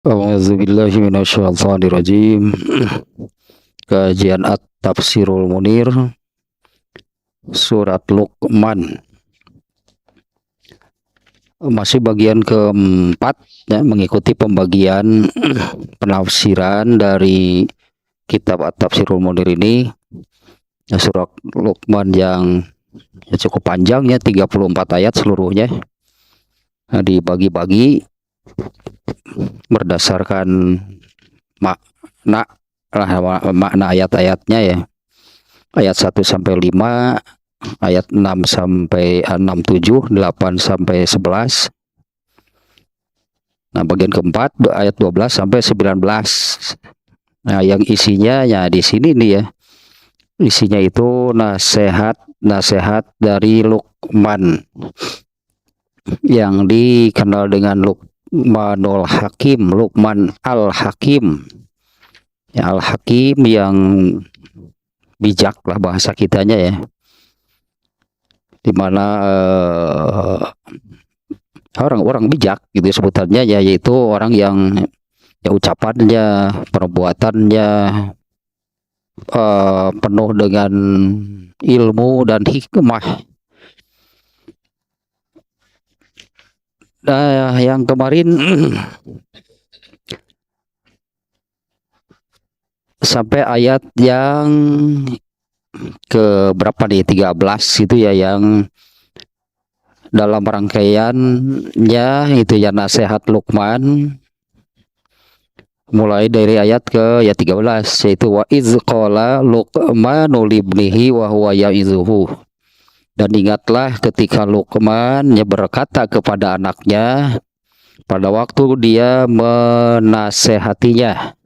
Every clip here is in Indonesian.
A'udzubillahi minasyaitonirrajim. Kajian At-Tafsirul Munir, Surat Luqman. Masih bagian keempat, ya, mengikuti pembagian penafsiran dari kitab At-Tafsirul Munir ini. Ya, surat Luqman yang cukup panjang, ya, 34 ayat seluruhnya. Nah, dibagi-bagi berdasarkan makna ayat-ayatnya, ya. Ayat 1 sampai 5, ayat 6 sampai 6, 7, 8 sampai 11. Nah, bagian keempat ayat 12 sampai 19. Nah, yang isinya ya di sini nih, ya. Isinya itu nasihat dari Luqman yang dikenal dengan Luqmanul Hakim, Luqman Al-Hakim. Ya, Al-Hakim yang bijak lah bahasa kitanya, ya. Dimana orang-orang bijak gitu sebutannya, ya, yaitu orang yang ya ucapannya, perbuatannya penuh dengan ilmu dan hikmah. Nah, yang kemarin sampai ayat yang ke berapa nih, 13 gitu, ya, yang dalam rangkaiannya itu ya nasihat Luqman, mulai dari ayat ke 13, yaitu wa iz qala Luqmanu libnihi wa huwa ya'izuhu. Dan ingatlah ketika Luqman berkata kepada anaknya pada waktu dia menasehatinya,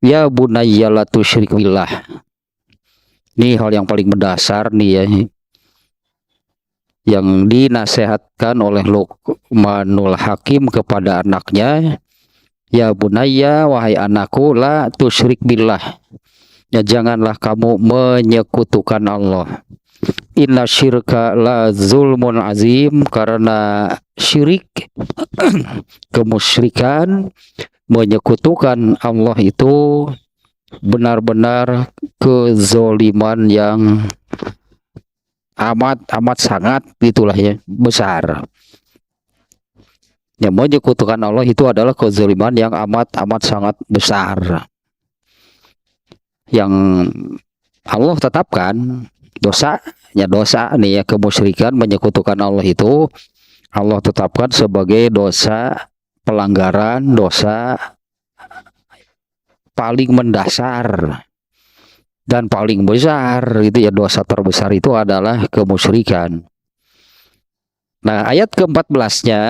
ya bunayya la tusyrik billah. Ini hal yang paling mendasar nih, ya, yang dinasehatkan oleh Luqmanul Hakim kepada anaknya. Ya bunayya, wahai anakku, la tusyrik billah, ya janganlah kamu menyekutukan Allah. Inna syirka la zulmun azim, karena syirik, kemusyrikan, menyekutukan Allah itu benar-benar kezoliman yang amat sangat, itulah, ya, besar. Ya, menyekutukan Allah itu adalah kezaliman yang amat sangat besar, yang Allah tetapkan. Dosa nih, ya, kemusyrikan, menyekutukan Allah itu Allah tetapkan sebagai dosa pelanggaran, dosa paling mendasar dan paling besar. Itu, ya, dosa terbesar itu adalah kemusyrikan. Nah, ayat ke-14-nya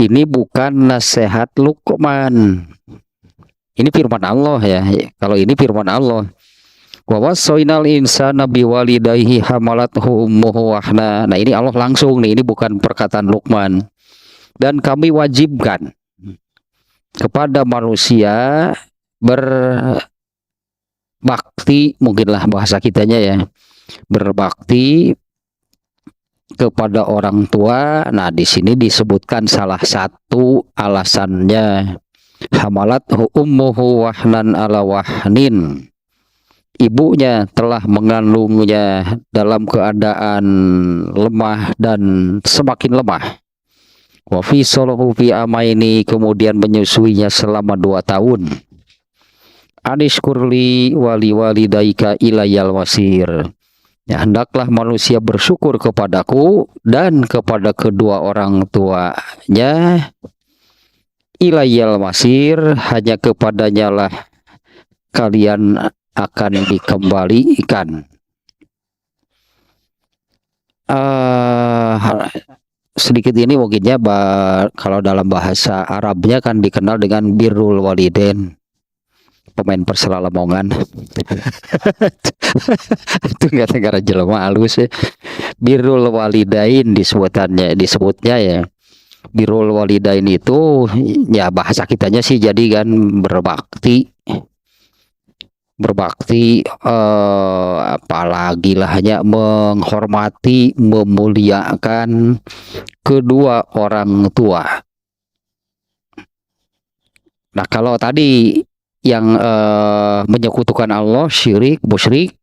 ini bukan nasihat Luqman. Ini firman Allah, ya. Kalau ini firman Allah. Wa wasainal insana biwalidayhi hamalathu ummuhu wahna. Nah, ini Allah langsung nih, ini bukan perkataan Luqman. Dan kami wajibkan kepada manusia berbakti, mungkinlah bahasa kitanya, ya, berbakti kepada orang tua. Nah, di sini disebutkan salah satu alasannya, hamalathu ummuhu wahnan ala wahnin. Ibunya telah mengandungnya dalam keadaan lemah dan semakin lemah. Wa fisaluhu fi amaini, kemudian menyusuinya selama 2 tahun. Anishkurli wali walidaika ilayal wasir. Ya, hendaklah manusia bersyukur kepadaku dan kepada kedua orang tuanya. Ilayal masir, hanya kepadanya lah kalian akan dikembalikan. Sedikit ini mungkinnya, kalau dalam bahasa Arabnya kan dikenal dengan birrul walidain. Pemain Persela Lamongan itu nggak negara jelema halus, ya. Birrul walidain disebutnya, ya. Birrul walidain itu, ya, bahasa kitanya sih jadi kan berbakti, apalagi lah, hanya menghormati, memuliakan kedua orang tua. Nah, kalau tadi yang menyekutukan Allah, syirik, musyrik,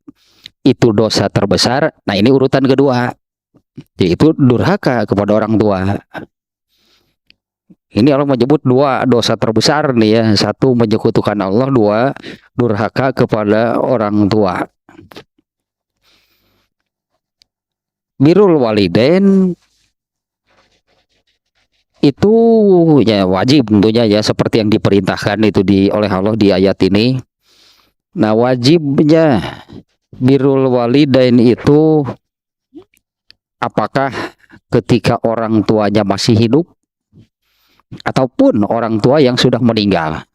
itu dosa terbesar. Nah, ini urutan kedua, yaitu durhaka kepada orang tua. Ini Allah menyebut dua dosa terbesar nih ya. Satu menyekutukan Allah, dua durhaka kepada orang tua. Birrul walidain itu ya wajib tentunya ya, seperti yang diperintahkan itu oleh Allah di ayat ini. Nah, wajibnya birrul walidain itu apakah ketika orang tuanya masih hidup ataupun orang tua yang sudah meninggal.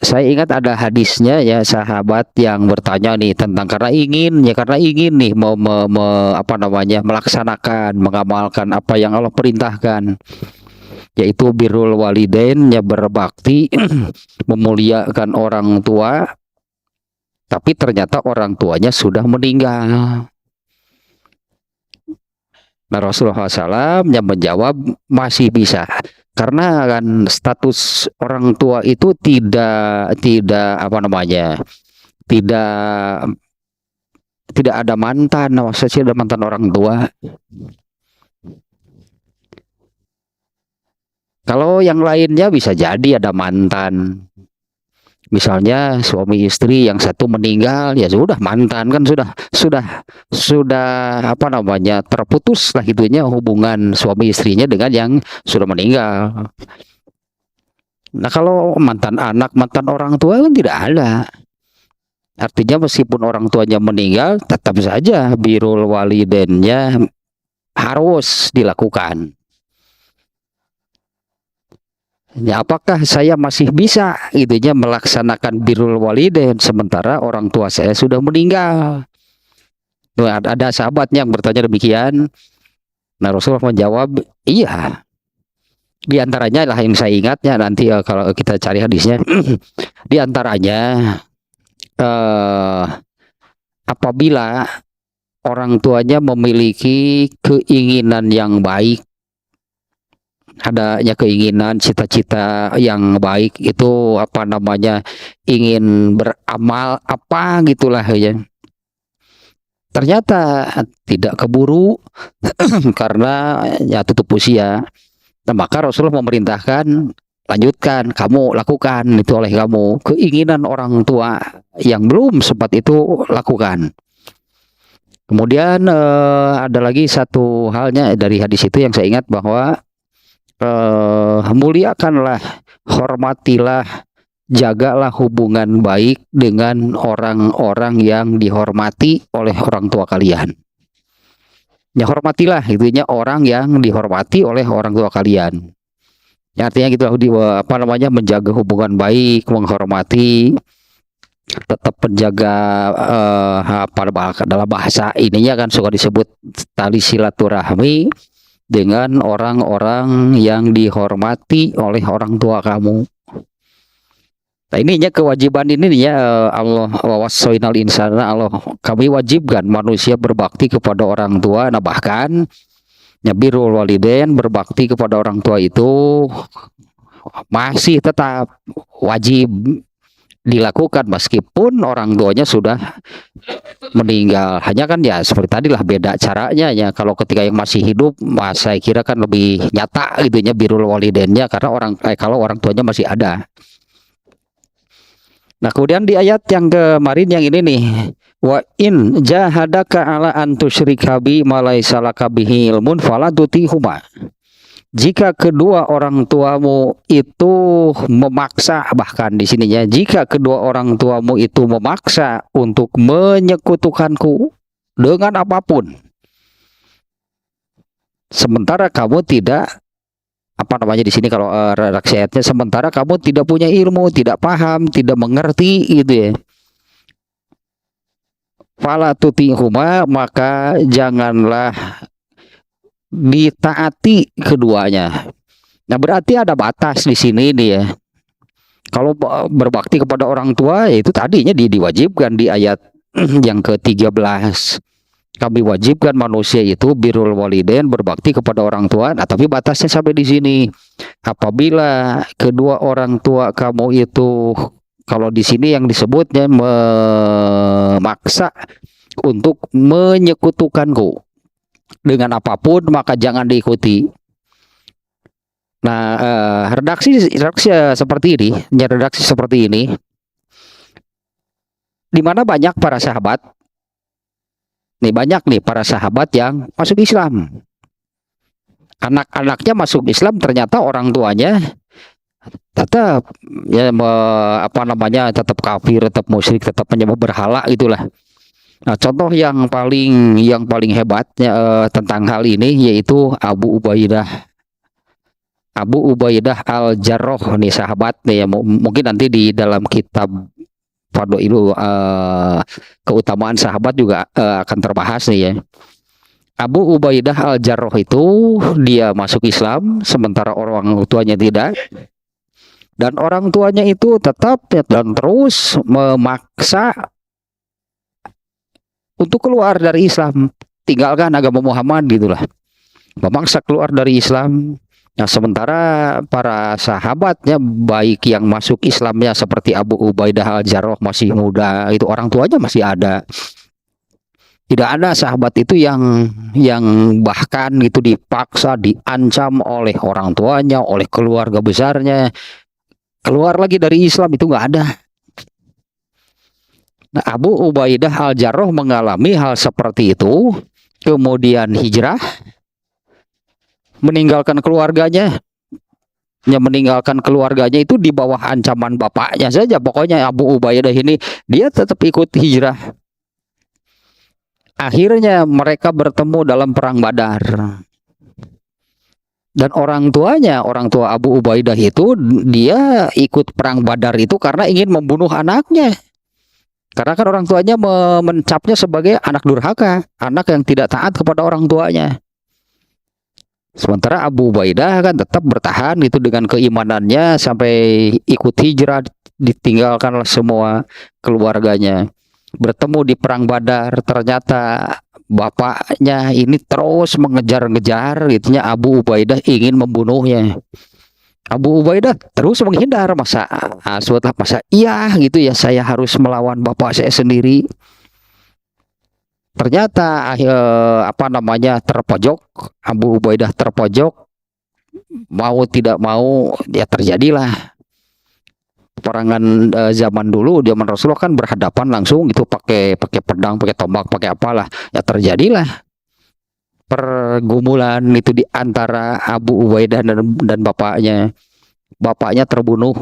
Saya ingat ada hadisnya ya, sahabat yang bertanya nih tentang karena ingin nih melaksanakan, mengamalkan apa yang Allah perintahkan, yaitu birrul walidain, ya berbakti memuliakan orang tua, tapi ternyata orang tuanya sudah meninggal. Nah, Rasulullah SAW yang menjawab masih bisa, karena kan status orang tua itu tidak tidak ada mantan. Maksudnya ada mantan orang tua. Kalau yang lainnya bisa jadi ada mantan. Misalnya suami istri yang satu meninggal, ya sudah mantan kan, sudah terputus lah gitunya hubungan suami istrinya dengan yang sudah meninggal. Nah, kalau mantan anak, mantan orang tua kan tidak ada. Artinya meskipun orang tuanya meninggal, tetap saja birrul walidainnya harus dilakukan. Ya, apakah saya masih bisa itunya melaksanakan birrul walidain sementara orang tua saya sudah meninggal? Nah, ada sahabat yang bertanya demikian. Nah, Rasulullah menjawab, iya. Di antaranya lah yang saya ingatnya, nanti kalau kita cari hadisnya, di antaranya apabila orang tuanya memiliki keinginan yang baik, adanya keinginan, cita-cita yang baik, itu ingin beramal apa gitulah ya, ternyata tidak keburu karena ya tutup usia. Nah, maka Rasulullah memerintahkan, lanjutkan, kamu lakukan itu oleh kamu, keinginan orang tua yang belum sempat itu lakukan. Kemudian ada lagi satu halnya dari hadis itu yang saya ingat, bahwa muliakanlah, hormatilah, jagalah hubungan baik dengan orang-orang yang dihormati oleh orang tua kalian. Ya, hormatilah itunya orang yang dihormati oleh orang tua kalian. Ya, artinya gitu, menjaga hubungan baik, menghormati, tetap menjaga dalam bahasa ininya kan suka disebut tali silaturahmi dengan orang-orang yang dihormati oleh orang tua kamu. Nah, ininya kewajiban ini ya, Allah wassainal insana, Allah kami wajibkan manusia berbakti kepada orang tua. Nah, bahkan ya birrul walidain, berbakti kepada orang tua itu masih tetap wajib dilakukan meskipun orang tuanya sudah meninggal. Hanya kan ya seperti tadi lah, beda caranya ya. Kalau ketika yang masih hidup, saya kira kan lebih nyata gitu ya birrul walidainnya, karena kalau orang tuanya masih ada. Nah, kemudian di ayat yang kemarin yang ini nih, wa in jahadaka ala an tusyrika bi ma laisa laka bihi ilmun fala tutihuma. Jika kedua orang tuamu itu memaksa, bahkan di sininya, jika kedua orang tuamu itu memaksa untuk menyekutukanku dengan apapun, sementara kamu tidak di sini kalau redaksi ayatnya, sementara kamu tidak punya ilmu, tidak paham, tidak mengerti gitu ya. Fala tutihuma, maka janganlah ditaati keduanya. Nah, berarti ada batas di sini nih ya. Kalau berbakti kepada orang tua, ya itu tadinya diwajibkan di ayat yang ke-13. Kami wajibkan manusia itu birrul walidain, berbakti kepada orang tua. Nah, tapi batasnya sampai di sini. Apabila kedua orang tua kamu itu, kalau di sini yang disebutnya memaksa untuk menyekutukanku dengan apapun, maka jangan diikuti. Nah, redaksi seperti ini, di mana banyak para sahabat, banyak nih para sahabat yang masuk Islam. Anak-anaknya masuk Islam, ternyata orang tuanya tetap tetap kafir, tetap musyrik, tetap menyembah berhala itulah. Nah, contoh yang paling hebatnya tentang hal ini yaitu Abu Ubaidah Al-Jarrah nih, sahabat nih ya, mungkin nanti di dalam kitab Fadailu keutamaan sahabat juga akan terbahas nih ya. Abu Ubaidah Al-Jarrah itu dia masuk Islam sementara orang tuanya tidak, dan orang tuanya itu tetap dan terus memaksa untuk keluar dari Islam, tinggalkan agama Muhammad gitulah, memaksa keluar dari Islam. Nah, sementara para sahabatnya baik yang masuk Islamnya seperti Abu Ubaidah Al-Jarrah masih muda, itu orang tuanya masih ada. Tidak ada sahabat itu yang bahkan itu dipaksa, diancam oleh orang tuanya, oleh keluarga besarnya keluar lagi dari Islam, itu nggak ada. Nah, Abu Ubaidah Al-Jarrah mengalami hal seperti itu, kemudian hijrah, meninggalkan keluarganya itu di bawah ancaman bapaknya saja. Pokoknya Abu Ubaidah ini dia tetap ikut hijrah. Akhirnya mereka bertemu dalam perang Badar. Dan orang tua Abu Ubaidah itu, dia ikut perang Badar itu karena ingin membunuh anaknya. Karena kan orang tuanya mencapnya sebagai anak durhaka, anak yang tidak taat kepada orang tuanya. Sementara Abu Ubaidah kan tetap bertahan itu dengan keimanannya sampai ikut hijrah, ditinggalkanlah semua keluarganya. Bertemu di perang Badar, ternyata bapaknya ini terus mengejar-ngejar, gitunya Abu Ubaidah ingin membunuhnya. Abu Ubaidah terus menghindar, masa iya gitu ya, saya harus melawan bapak saya sendiri. Ternyata terpojok, Abu Ubaidah terpojok, mau tidak mau ya terjadilah peperangan zaman dulu, zaman Rasulullah kan berhadapan langsung itu pakai pedang, pakai tombak, pakai apalah, ya terjadilah pergumulan itu di antara Abu Ubaidah dan bapaknya terbunuh.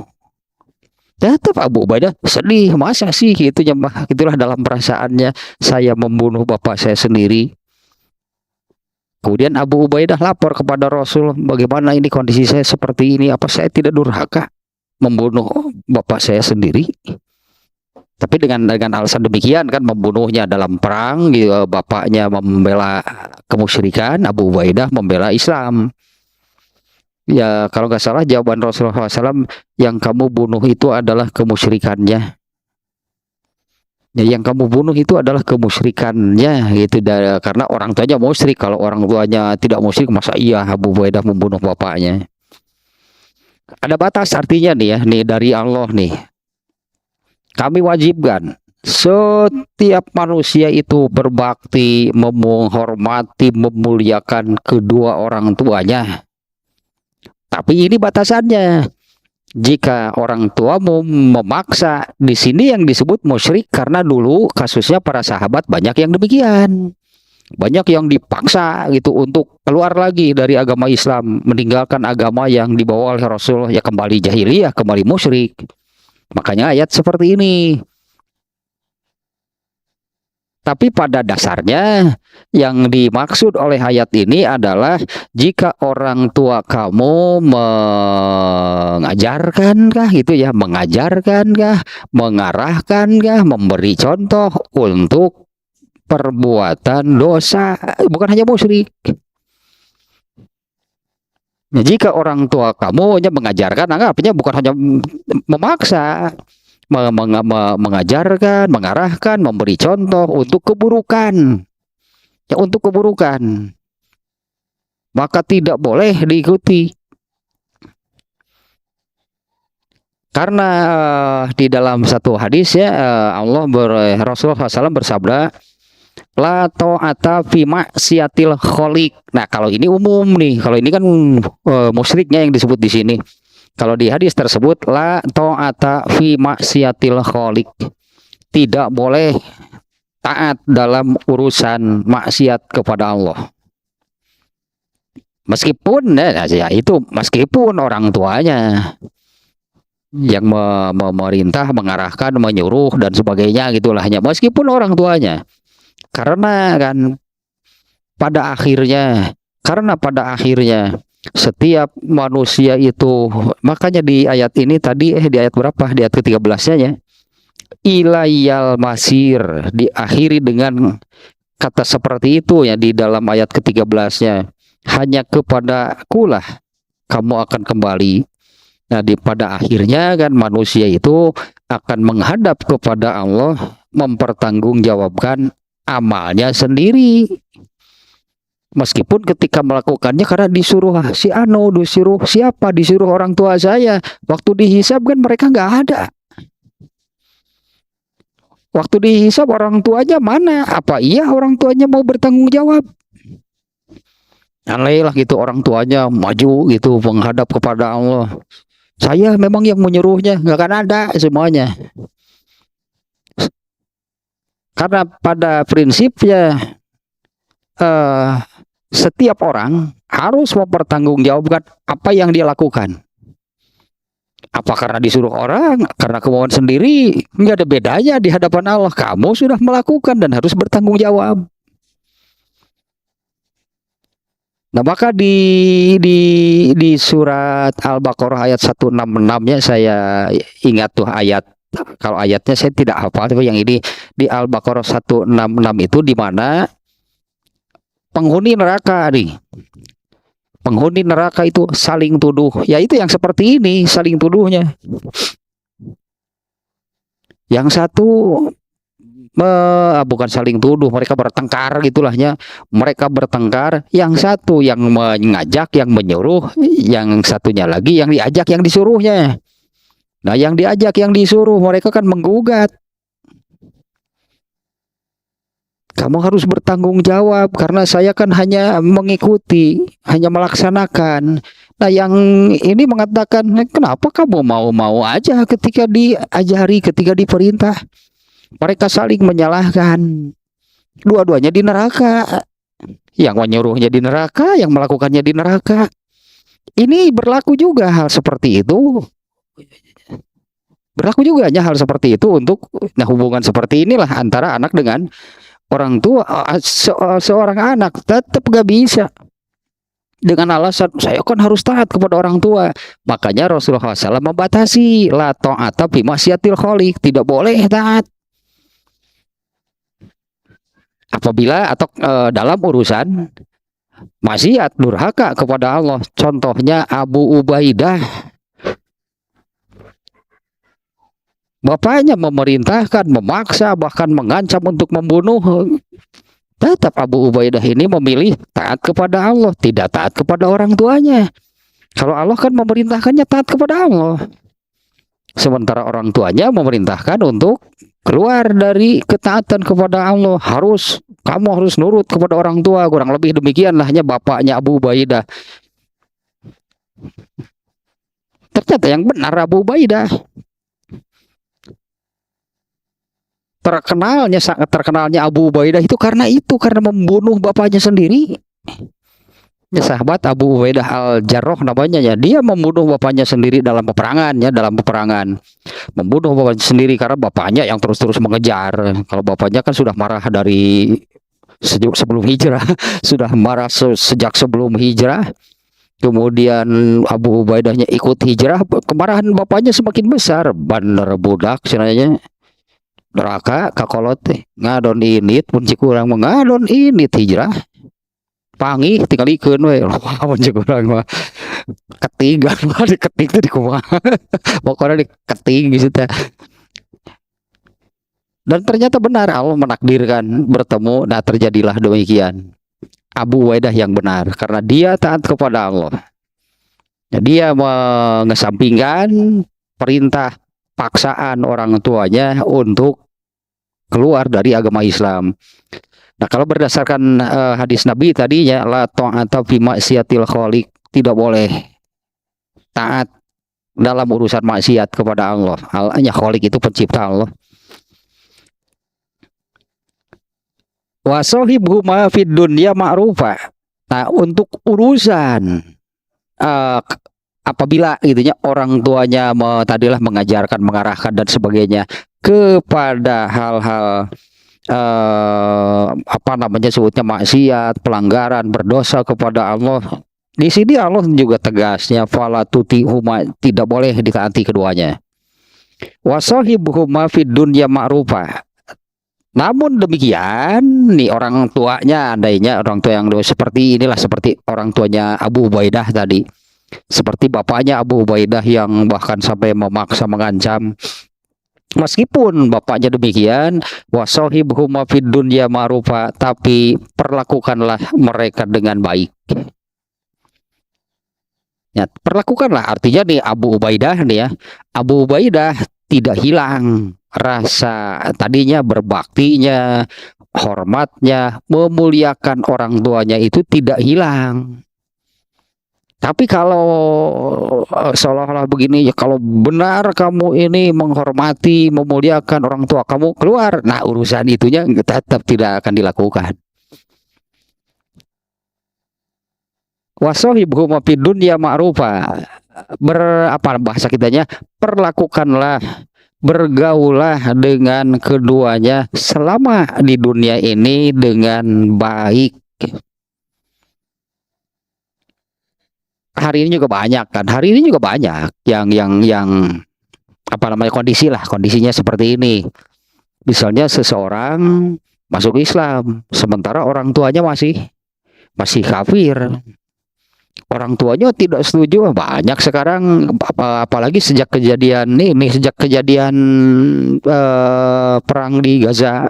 Tetap Abu Ubaidah sedih, masa sih gitu ya, itulah dalam perasaannya, saya membunuh bapak saya sendiri. Kemudian Abu Ubaidah lapor kepada Rasul, bagaimana ini kondisi saya seperti ini, apa saya tidak durhaka membunuh bapak saya sendiri? Tapi dengan alasan demikian kan, membunuhnya dalam perang, bapaknya membela kemusyrikan, Abu Ubaidah membela Islam. Ya kalau nggak salah jawaban Rasulullah SAW, yang kamu bunuh itu adalah kemusyrikannya. Ya, yang kamu bunuh itu adalah kemusyrikannya gitu, karena orang tuanya musyrik. Kalau orang tuanya tidak musyrik, masa iya Abu Ubaidah membunuh bapaknya? Ada batas artinya nih ya, nih dari Allah nih. Kami wajibkan setiap manusia itu berbakti, menghormati, memuliakan kedua orang tuanya. Tapi ini batasannya. Jika orang tuamu memaksa, di sini yang disebut musyrik, karena dulu kasusnya para sahabat banyak yang demikian. Banyak yang dipaksa gitu untuk keluar lagi dari agama Islam, meninggalkan agama yang dibawa oleh Rasul, ya kembali jahiliyah, kembali musyrik. Makanya ayat seperti ini. Tapi pada dasarnya yang dimaksud oleh ayat ini adalah jika orang tua kamu mengajarkankah gitu ya, mengajarkankah, mengarahkankah, memberi contoh untuk perbuatan dosa, bukan hanya musyrik. Nah, jika orang tua kamu mengajarkan, artinya bukan hanya memaksa, mengajarkan, mengarahkan, memberi contoh untuk keburukan. ya untuk keburukan, maka tidak boleh diikuti. Karena di dalam satu hadis ya, Rasulullah SAW bersabda, la ta'ata fi maksiatil kholik. Nah, kalau ini umum nih, kalau ini kan musyriknya yang disebut di sini. Kalau di hadis tersebut, la ta'ata fi maksiatil kholik, tidak boleh taat dalam urusan maksiat kepada Allah. Meskipun ya itu meskipun orang tuanya yang memerintah, mengarahkan, menyuruh dan sebagainya gitulah, hanya meskipun orang tuanya. Karena pada akhirnya setiap manusia itu, makanya di ayat ini tadi di ayat berapa? Di ayat ke-13-nya ya. Ilayal masir, diakhiri dengan kata seperti itu ya di dalam ayat ke-13-nya. Hanya kepada kulah kamu akan kembali. Nah, pada akhirnya kan manusia itu akan menghadap kepada Allah, mempertanggungjawabkan amalnya sendiri. Meskipun ketika melakukannya karena disuruh si Anu, disuruh siapa, disuruh orang tua saya. Waktu dihisab kan mereka nggak ada. Waktu dihisab orang tuanya mana? Apa iya orang tuanya mau bertanggung jawab? Aneh lah gitu, orang tuanya maju gitu menghadap kepada Allah. Saya memang yang menyuruhnya, nggak akan ada semuanya. Karena pada prinsipnya setiap orang harus mempertanggungjawabkan apa yang dia lakukan. Apa karena disuruh orang, karena kemauan sendiri, nggak ada bedanya di hadapan Allah. Kamu sudah melakukan dan harus bertanggung jawab. Nah, maka di surat Al-Baqarah ayat 166-nya saya ingat tuh ayat. Kalau ayatnya saya tidak hafal, tapi yang ini di Al-Baqarah 166 itu di mana penghuni neraka nih. Penghuni neraka itu saling tuduh. Ya itu yang seperti ini, saling tuduhnya. Yang satu bukan saling tuduh, mereka bertengkar gitulahnya. Mereka bertengkar, yang satu yang mengajak, yang menyuruh, yang satunya lagi yang diajak, yang disuruhnya. Nah, yang diajak, yang disuruh, mereka kan menggugat. Kamu harus bertanggung jawab karena saya kan hanya mengikuti, hanya melaksanakan. Nah, yang ini mengatakan, kenapa kamu mau-mau aja ketika diajari, ketika diperintah? Mereka saling menyalahkan. Dua-duanya di neraka. Yang menyuruhnya di neraka, yang melakukannya di neraka. Ini berlaku juga hal seperti itu. Berlaku juga hal seperti itu untuk hubungan seperti inilah antara anak dengan orang tua. Seorang anak tetap gak bisa dengan alasan saya kan harus taat kepada orang tua. Makanya Rasulullah SAW membatasi la ta'ata fi maksiatil khaliq, tidak boleh taat apabila atau dalam urusan maksiat, durhaka kepada Allah. Contohnya Abu Ubaidah, bapaknya memerintahkan, memaksa, bahkan mengancam untuk membunuh. Tetap Abu Ubaidah ini memilih taat kepada Allah, tidak taat kepada orang tuanya. Kalau Allah kan memerintahkannya taat kepada Allah, sementara orang tuanya memerintahkan untuk keluar dari ketaatan kepada Allah. Kamu harus nurut kepada orang tua. Kurang lebih demikianlah hanya bapaknya Abu Ubaidah. Ternyata yang benar Abu Ubaidah. Terkenalnya Abu Ubaidah itu karena membunuh bapaknya sendiri. Ya, sahabat Abu Ubaidah Al-Jarrah namanya ya. Dia membunuh bapaknya sendiri dalam peperangan. Membunuh bapaknya sendiri karena bapaknya yang terus-terus mengejar. Kalau bapaknya kan sudah marah dari sebelum hijrah, sudah marah sejak sebelum hijrah. Kemudian Abu Ubaidahnya ikut hijrah, kemarahan bapaknya semakin besar. Bener budak sebenarnya. Neraka kakolot ngadon init pun cikurang mengadon init hijrah. Pangi tinggal ikun we lawan cikurang mah ketiga mah diketik teh di kumaha pokoknya diketik gitu teh. Dan ternyata benar Allah menakdirkan bertemu. Nah, terjadilah demikian. Abu Ubaidah yang benar karena dia taat kepada Allah. Nah, dia mengesampingkan perintah paksaan orang tuanya untuk keluar dari agama Islam. Nah, kalau berdasarkan hadis Nabi tadinya la ta'ata fi maksiatil khaliq, tidak boleh taat dalam urusan maksiat kepada Allah. Hanya khaliq itu pencipta Allah. Wa sahibhuma fid dunya ma'rufa. Nah, untuk urusan apabila gitunya orang tuanya tadilah mengajarkan, mengarahkan dan sebagainya kepada hal-hal apa namanya sebutnya maksiat, pelanggaran, berdosa kepada Allah. Di sini Allah juga tegasnya fala tutihuma, tidak boleh ditaati keduanya. Wasahibuhuma fid dunya ma'rufa. Namun demikian, nih orang tuanya, andainya orang tua yang seperti inilah, seperti orang tuanya Abu Ubaidah tadi, seperti bapaknya Abu Ubaidah yang bahkan sampai memaksa, mengancam. Meskipun bapaknya demikian, wasahibhuma fid dunya ma'rufa, tapi perlakukanlah mereka dengan baik. Ya, perlakukanlah, artinya nih Abu Ubaidah nih ya, Abu Ubaidah tidak hilang rasa tadinya berbaktinya, hormatnya, memuliakan orang tuanya itu tidak hilang. Tapi kalau seolah-olah begini ya, kalau benar kamu ini menghormati, memuliakan orang tua kamu, keluar. Nah, urusan itunya tetap tidak akan dilakukan. Wasahibhum fid dunya ma'rufa. Apa bahasa kitanya? Perlakukanlah, bergaulah dengan keduanya selama di dunia ini dengan baik. Hari ini juga banyak kan, hari ini juga banyak yang apa namanya kondisinya seperti ini. Misalnya seseorang masuk Islam sementara orang tuanya masih kafir, orang tuanya tidak setuju. Banyak sekarang, apalagi sejak kejadian perang di Gaza,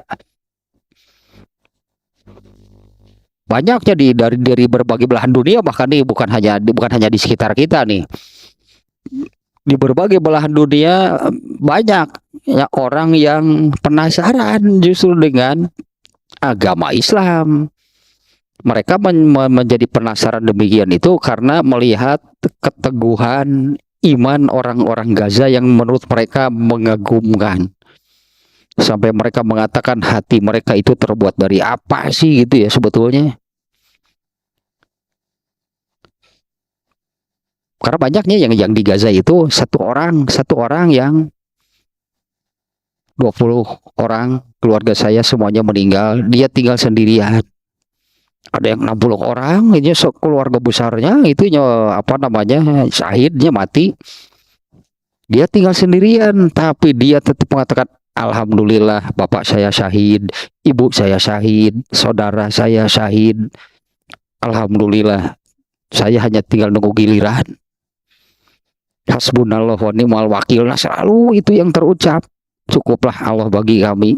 banyaknya dari berbagai belahan dunia, bahkan nih bukan hanya di sekitar kita nih, di berbagai belahan dunia banyak ya orang yang penasaran justru dengan agama Islam. Mereka menjadi penasaran demikian itu karena melihat keteguhan iman orang-orang Gaza yang menurut mereka mengagumkan. Sampai mereka mengatakan hati mereka itu terbuat dari apa sih gitu ya sebetulnya. Karena banyaknya yang di Gaza itu satu orang yang 20 orang keluarga saya semuanya meninggal, dia tinggal sendirian. Ada yang 60 orang, ini keluarga besarnya itu apa namanya syahidnya mati. Dia tinggal sendirian, tapi dia tetap mengatakan alhamdulillah bapak saya syahid, ibu saya syahid, saudara saya syahid. Alhamdulillah, saya hanya tinggal nunggu giliran. Hasbunallah wa ni'mal wakil. Nah, selalu itu yang terucap. Cukuplah Allah bagi kami.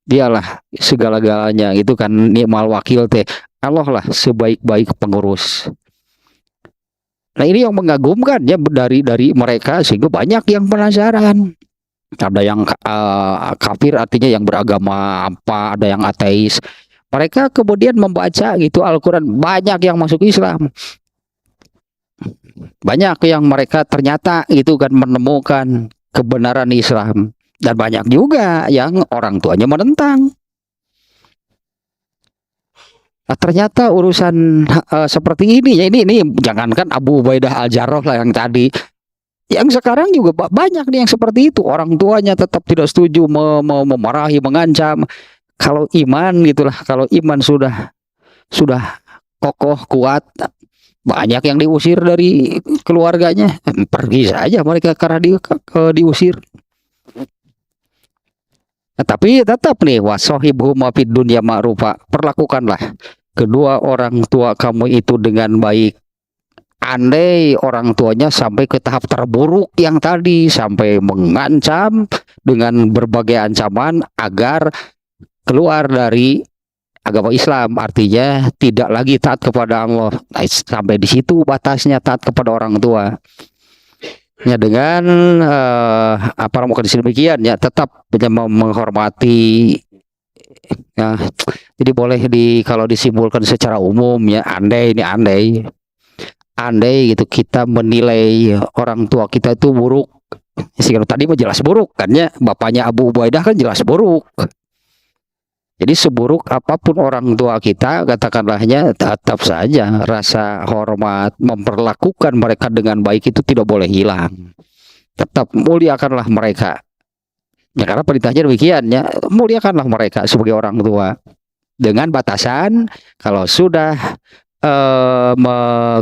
Dialah segala-galanya, itu kan ni'mal wakil teh. Allah lah sebaik-baik pengurus. Nah, ini yang mengagumkan ya dari mereka, sehingga banyak yang penasaran. Ada yang kafir, artinya yang beragama apa, ada yang ateis. Mereka kemudian membaca gitu Al-Quran, banyak yang masuk Islam. Banyak yang mereka ternyata itu kan menemukan kebenaran Islam. Dan banyak juga yang orang tuanya menentang. Nah, ternyata urusan seperti ini ya, ini jangankan Abu Ubaidah Al-Jarrah lah yang tadi, yang sekarang juga banyak nih yang seperti itu. Orang tuanya tetap tidak setuju, memarahi, mengancam. Kalau iman gitulah, kalau iman sudah kokoh kuat, banyak yang diusir dari keluarganya. Pergi saja mereka karena diusir. Nah, tapi tetap nih wasahibhuma fid dunya ma'rufa, perlakukanlah kedua orang tua kamu itu dengan baik. andai orang tuanya sampai ke tahap terburuk yang tadi, sampai mengancam dengan berbagai ancaman agar keluar dari agama Islam, artinya tidak lagi taat kepada Allah. Nah, sampai di situ batasnya taat kepada orang tua. Ya, dengan apa mau demikian ya, tetap menghormati. Ya, jadi boleh kalau disimpulkan secara umum ya, andai gitu kita menilai orang tua kita itu buruk, sih kalau tadi mah jelas buruk kan ya, bapaknya Abu Ubaidah kan jelas buruk. Jadi seburuk apapun orang tua kita, katakanlahnya, tetap saja rasa hormat, memperlakukan mereka dengan baik itu tidak boleh hilang. Tetap muliakanlah mereka. Ya, karena perintahnya demikian ya, muliakanlah mereka sebagai orang tua. Dengan batasan kalau sudah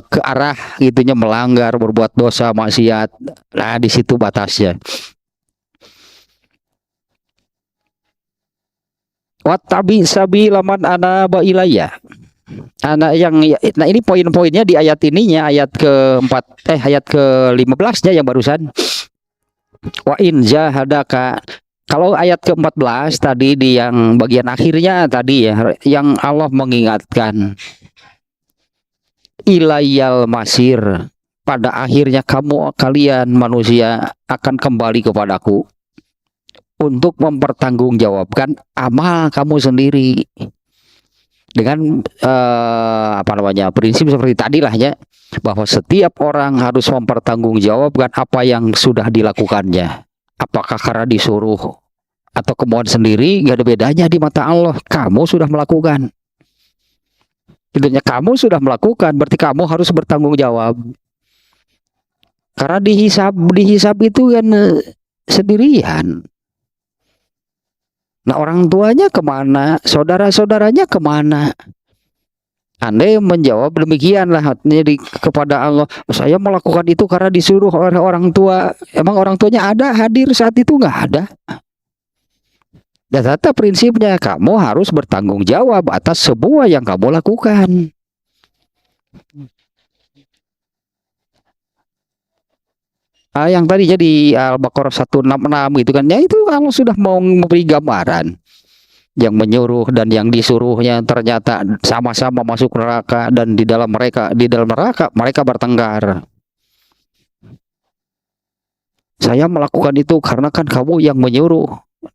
ke arah gitunya melanggar, berbuat dosa, maksiat, nah di situ batasnya. Wattabi sabila man anaba ilayya. Anak yang, nah ini poin-poinnya di ayat ininya, ayat keempat, ayat ke-15-nya yang barusan. Wa in jahadaka. Kalau ayat ke-14 tadi di yang bagian akhirnya tadi ya, yang Allah mengingatkan ilayyal masir, pada akhirnya kalian manusia akan kembali kepadaku untuk mempertanggungjawabkan amal kamu sendiri. Dengan apa namanya, prinsip seperti tadi lah ya, bahwa setiap orang harus mempertanggungjawabkan apa yang sudah dilakukannya. Apakah karena disuruh atau kemauan sendiri, gak ada bedanya di mata Allah. Kamu sudah melakukan. Intinya kamu sudah melakukan, berarti kamu harus bertanggung jawab. Karena dihisab itu kan sendirian. Nah, orang tuanya kemana? Saudara-saudaranya kemana? Andai menjawab demikianlah kepada Allah, saya melakukan itu karena disuruh oleh orang tua. Emang orang tuanya ada hadir saat itu? Nggak ada. Dan tetap prinsipnya kamu harus bertanggung jawab atas semua yang kamu lakukan. Yang tadinya di Al-Baqarah 166 gitu kan, ya itu Allah sudah mau memberi gambaran. Yang menyuruh dan yang disuruhnya ternyata sama-sama masuk neraka, dan di dalam neraka mereka bertengkar. Saya melakukan itu karena kan kamu yang menyuruh.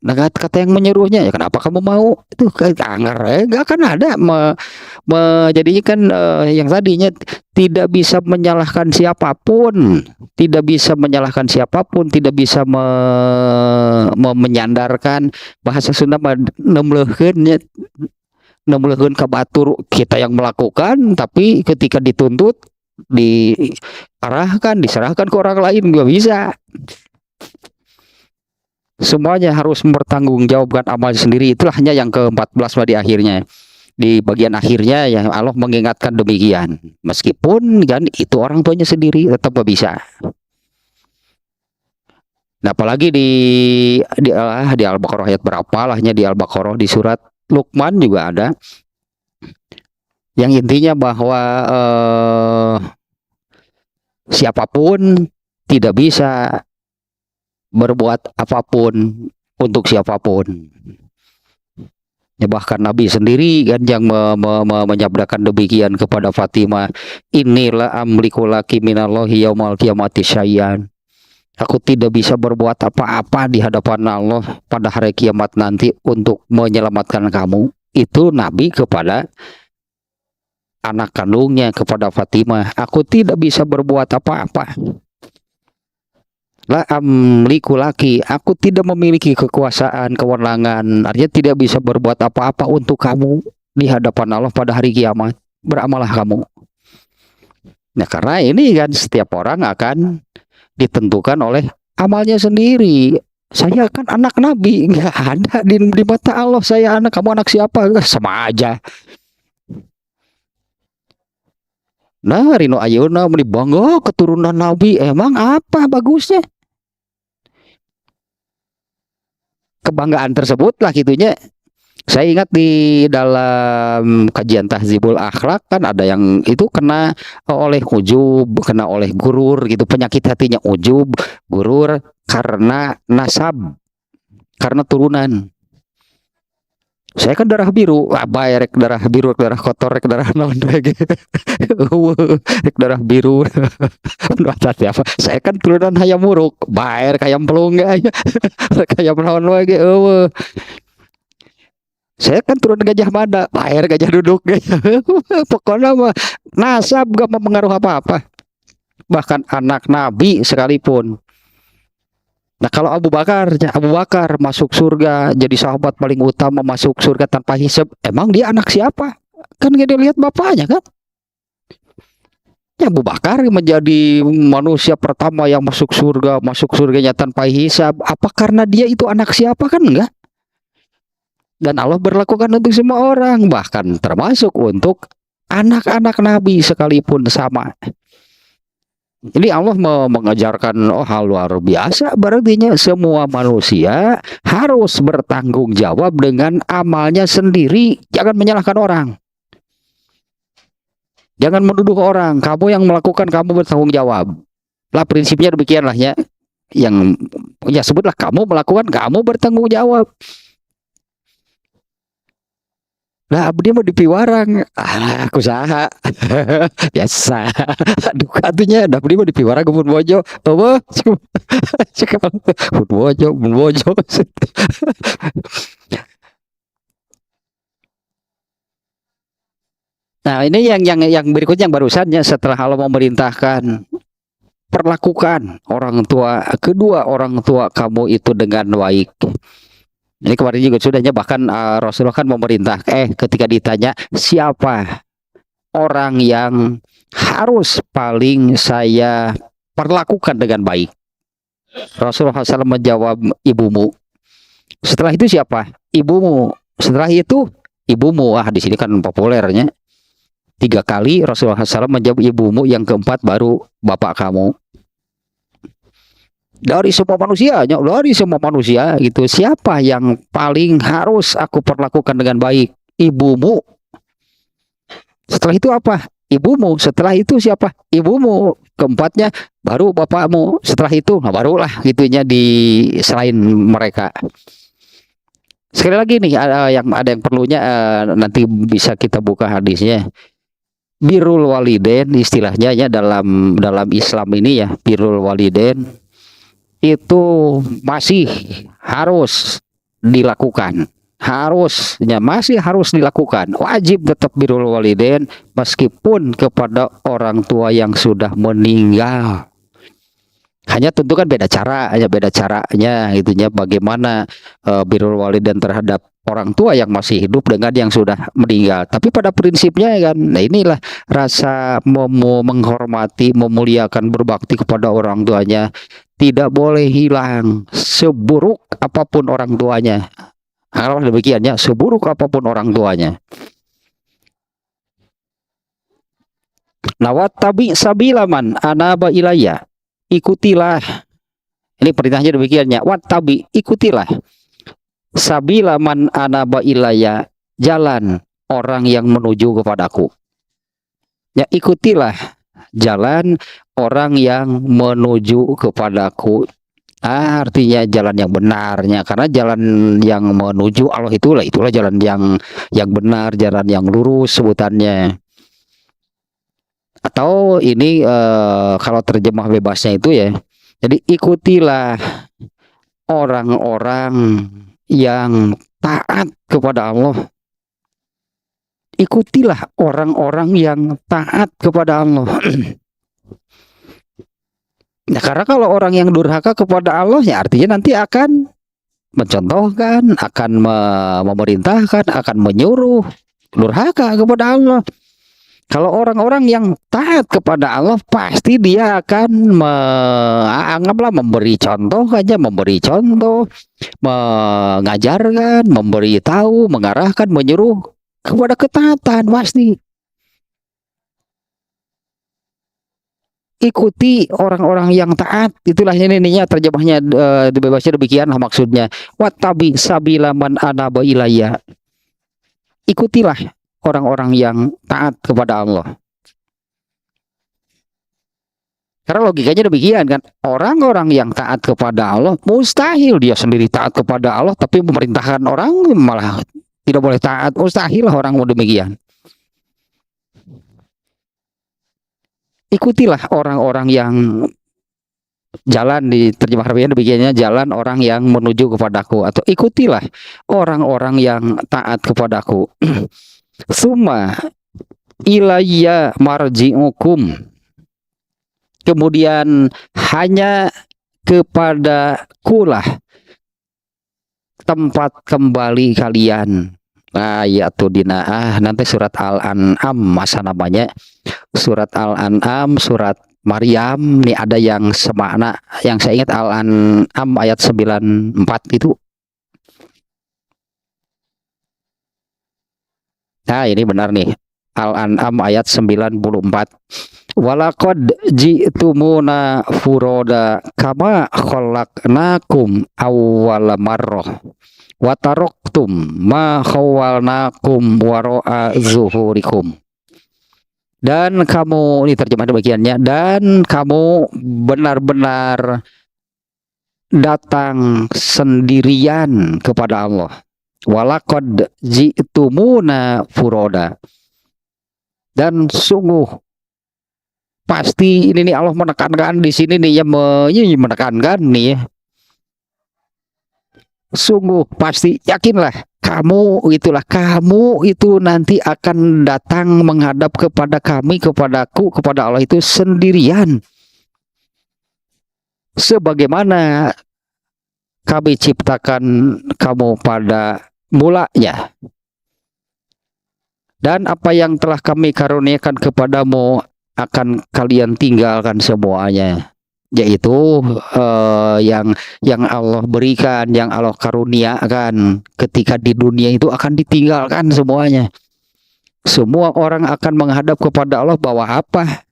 Nah, kata yang menyuruhnya, ya kenapa kamu mau? Itu nggak akan ada jadinya kan yang tadinya tidak bisa menyalahkan siapapun, tidak bisa menyandarkan, bahasa Sunda nemleuheun ka batur, kita yang melakukan, tapi ketika dituntut diserahkan ke orang lain, nggak bisa. Semuanya harus mempertanggungjawabkan amal sendiri. Itulah hanya yang ke-14 di akhirnya. Di bagian akhirnya ya Allah mengingatkan demikian. Meskipun kan itu orang tuanya sendiri tetap gak bisa. Nah, apalagi di Al-Baqarah ayat berapa lahnya, di Al-Baqarah di surat Luqman juga ada. Yang intinya bahwa siapapun tidak bisa berbuat apapun untuk siapapun. Ya, bahkan Nabi sendiri kan yang menyabdakan demikian kepada Fatimah, inilah amliku laki minallahi yaumal qiyamati syai'an. Aku tidak bisa berbuat apa-apa di hadapan Allah pada hari kiamat nanti untuk menyelamatkan kamu. Itu Nabi kepada anak kandungnya, kepada Fatimah. Aku tidak bisa berbuat apa-apa. La amliku laki, aku tidak memiliki kekuasaan, kewenangan, artinya tidak bisa berbuat apa-apa untuk kamu di hadapan Allah pada hari kiamat. Beramalah kamu. Nah, karena ini kan setiap orang akan ditentukan oleh amalnya sendiri. Saya kan anak Nabi, nggak ada di mata Allah saya anak, kamu anak siapa? Sama aja. Nah, Rino Ayeuna meni bangga keturunan Nabi, emang apa bagusnya? Kebanggaan tersebut lah gitunya Saya ingat di dalam kajian Tahzibul Akhlak kan ada yang itu kena oleh ujub, kena oleh gurur gitu, penyakit hatinya ujub, gurur karena nasab, karena turunan. Saya kan darah biru, bae rek darah biru, rek darah kotor, rek darah naon rek rek darah biru. Apa? Saya kan turunan hayam muruk, bae rek hayam pelung ge rek hayam naon wae ge eueuh. Saya kan turun Gajah Mada, lahir gajah duduk. Pokoknya mah nasab gak mempengaruhi apa-apa. Bahkan anak Nabi sekalipun. Nah kalau Abu Bakar masuk surga, jadi sahabat paling utama masuk surga tanpa hisab. Emang dia anak siapa? Kan gak dilihat bapaknya kan? Ya Abu Bakar menjadi manusia pertama yang masuk surganya tanpa hisab. Apa karena dia itu anak siapa? Kan enggak. Dan Allah berlakukan untuk semua orang, bahkan termasuk untuk anak-anak Nabi sekalipun sama. Ini Allah mengajarkan hal luar biasa, berarti semua manusia harus bertanggung jawab dengan amalnya sendiri. Jangan menyalahkan orang. Jangan menuduh orang, kamu yang melakukan, kamu bertanggung jawab. Lah prinsipnya demikianlah ya. Yang ya sebutlah kamu melakukan, kamu bertanggung jawab. Lah abdi mah di piwarang, aku saha biasa. Aduh katunya abdi mah di piwarang mun bojo, apa? Mun bojo. Nah ini yang berikutnya yang barusannya setelah Allah memerintahkan perlakukan kedua orang tua kamu itu dengan baik. Ini kemarin juga sudahnya bahkan Rasulullah kan memerintah ketika ditanya siapa orang yang harus paling saya perlakukan dengan baik, Rasulullah SAW menjawab ibumu. Setelah itu siapa? Ibumu. Setelah itu ibumu. Di sini kan populernya 3 kali Rasulullah SAW menjawab ibumu, yang keempat baru bapak kamu. Dari semua manusia gitu, siapa yang paling harus aku perlakukan dengan baik? Ibumu. Setelah itu apa? Ibumu. Setelah itu siapa? Ibumu. Keempatnya baru bapakmu. Setelah itu barulah gitunya selain mereka. Sekali lagi nih ada yang perlunya nanti bisa kita buka hadisnya. Birrul walidain istilahnya ya dalam Islam ini ya, birrul walidain itu masih harus dilakukan, masih harus dilakukan, wajib tetap birrul walidain meskipun kepada orang tua yang sudah meninggal. Hanya tentu kan beda caranya gitunya, bagaimana birrul walidain terhadap orang tua yang masih hidup dengan yang sudah meninggal. Tapi pada prinsipnya kan, nah inilah rasa menghormati, memuliakan, berbakti kepada orang tuanya tidak boleh hilang seburuk apapun orang tuanya. Kalau demikian ya, seburuk apapun orang tuanya. Nawat tabi sabilaman anaba ilayya, ikutilah. Ini perintahnya demikiannya. Wat tabi, ikutilah. Sabilaman anaba ilayya, jalan orang yang menuju kepadaku. Ya, ikutilah jalan orang yang menuju kepadaku. Artinya jalan yang benarnya, karena jalan yang menuju Allah itulah jalan yang benar, jalan yang lurus sebutannya. Atau ini kalau terjemah bebasnya itu ya, jadi ikutilah orang-orang yang taat kepada Allah. Ikutilah orang-orang yang taat kepada Allah. Nah, karena kalau orang yang durhaka kepada Allah ya artinya nanti akan mencontohkan, akan memerintahkan, akan menyuruh durhaka kepada Allah. Kalau orang-orang yang taat kepada Allah pasti dia akan anggaplah memberi contoh, mengajarkan, memberitahu, mengarahkan, menyuruh kepada ketaatan pasti. Ikuti orang-orang yang taat, itulah ininya terjemahnya bebasnya demikian maksudnya. Wattabi sabila man anaba ilayya. ikutilah orang-orang yang taat kepada Allah. Karena logikanya demikian kan, orang-orang yang taat kepada Allah mustahil dia sendiri taat kepada Allah, tapi memerintahkan orang malah tidak boleh taat. Mustahil lah orang demikian. Ikutilah orang-orang yang jalan, di terjemah Arabinya demikiannya, jalan orang yang menuju kepadaku, atau ikutilah orang-orang yang taat kepadaku. Summa ilayya marji'ukum, kemudian hanya kepadakulah tempat kembali kalian. Ayatu dina nanti surat Al-An'am masa namanya, surat Al-An'am, surat Maryam nih ada yang semakna, yang saya ingat Al-An'am ayat 94 itu. Nah ini benar nih, Al-An'am ayat 94. Walaqad ji'tumuna furoda kama khalaqnakum awwala marrah wa taraktum ma khawwalnakum wara'a zuhurikum. Dan kamu, ini terjemah demikiannya, dan kamu benar-benar datang sendirian kepada Allah. Walaqad ji'tumuna furoda, dan sungguh pasti ini nih Allah menekankan di sini nih ya, menekankan nih ya. Sungguh pasti, yakinlah kamu itu nanti akan datang menghadap kepada kami, kepadaku, kepada Allah itu sendirian, sebagaimana kami ciptakan kamu pada mulanya, dan apa yang telah kami karuniakan kepadamu akan kalian tinggalkan semuanya, yaitu yang Allah berikan, yang Allah karuniakan ketika di dunia itu akan ditinggalkan semuanya. Semua orang akan menghadap kepada Allah bawa apa?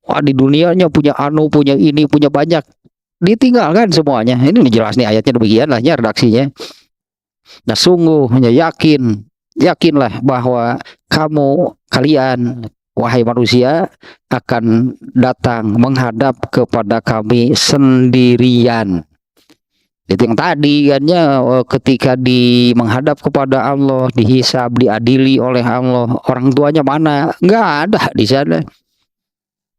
Wah, di dunianya punya punya ini, punya banyak, ditinggalkan semuanya. Ini jelas nih ayatnya demikian lah ya redaksinya. Nah sungguhnya yakinlah bahwa kalian wahai manusia akan datang menghadap kepada kami sendirian. Itu yang tadi kan ya, ketika menghadap kepada Allah, dihisab, diadili oleh Allah, orang tuanya mana? Nggak ada di sana.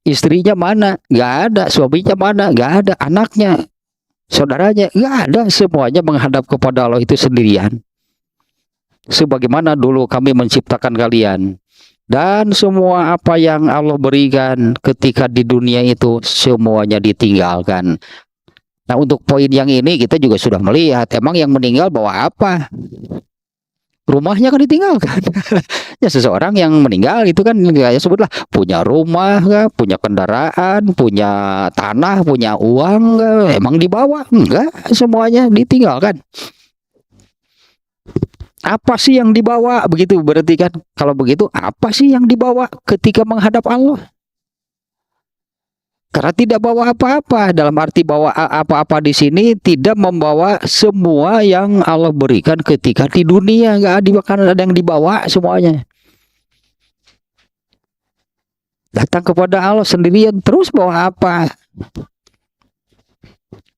Istrinya mana? Nggak ada. Suaminya mana? Nggak ada. Anaknya, saudaranya, nggak ada. Semuanya menghadap kepada Allah itu sendirian. Sebagaimana dulu kami menciptakan kalian. Dan semua apa yang Allah berikan ketika di dunia itu semuanya ditinggalkan. Nah untuk poin yang ini kita juga sudah melihat, emang yang meninggal bawa apa? Rumahnya kan ditinggalkan. Ya seseorang yang meninggal itu kan ya sebutlah punya rumah, punya kendaraan, punya tanah, punya uang, emang dibawa? Enggak, semuanya ditinggalkan. Apa sih yang dibawa? Begitu berarti kan, kalau begitu apa sih yang dibawa ketika menghadap Allah? Karena tidak bawa apa-apa, dalam arti bawa apa-apa di sini tidak membawa semua yang Allah berikan ketika di dunia, nggak ada yang dibawa semuanya. Datang kepada Allah sendirian, terus bawa apa?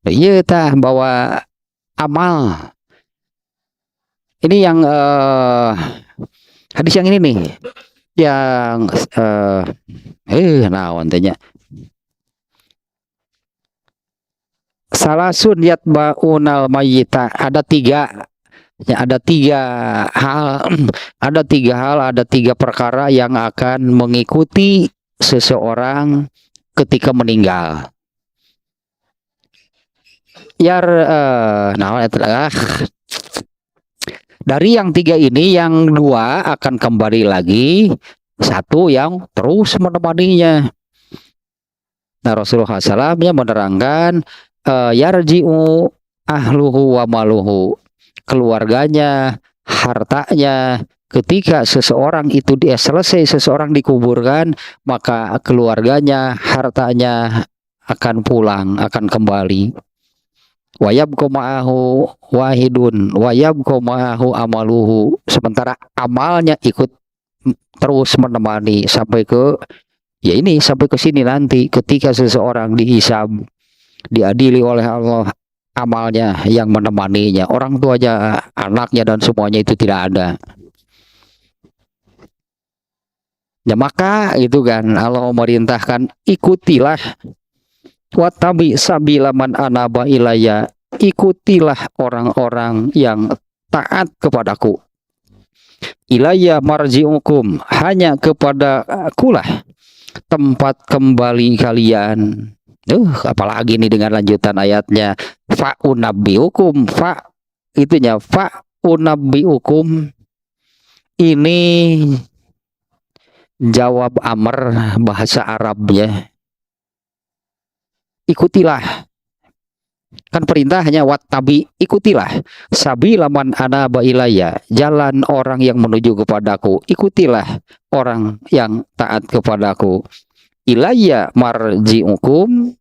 Iya, bawa amal. Ini yang hadis yang ini nih, yang tanya salasun yatba'unal mayyita, ada tiga hal, ada tiga perkara yang akan mengikuti seseorang ketika meninggal. Dari yang tiga ini, yang dua akan kembali lagi, satu yang terus menemaninya. Nah Rasulullah SAW menerangkan yarji'u ahluhu wa maluhu, keluarganya, hartanya. Ketika seseorang itu selesai seseorang dikuburkan, maka keluarganya, hartanya akan pulang, akan kembali. Wayabqa ma'ahu wahidun wayabqa ma'ahu amaluhu, sementara amalnya ikut terus menemani sampai ke ya ini sampai ke sini nanti ketika seseorang dihisab, diadili oleh Allah, amalnya yang menemaninya, orang tuanya, anaknya dan semuanya itu tidak ada. Ya maka itu kan Allah memerintahkan ikutilah watabi sabila man anaba ilayya, ikutilah orang-orang yang taat kepadaku. Ilayya marji'ukum, hanya kepada akulah tempat kembali kalian. Apalagi nih dengan lanjutan ayatnya, fa unabbiukum, fa itunya fa unabbiukum, ini jawab amr bahasa Arabnya. Ikutilah, kan perintahnya wattabi, ikutilah sabila man anaba ilayya, jalan orang yang menuju kepadaku, ikutilah orang yang taat kepadaku. Ilayya marji'ukum,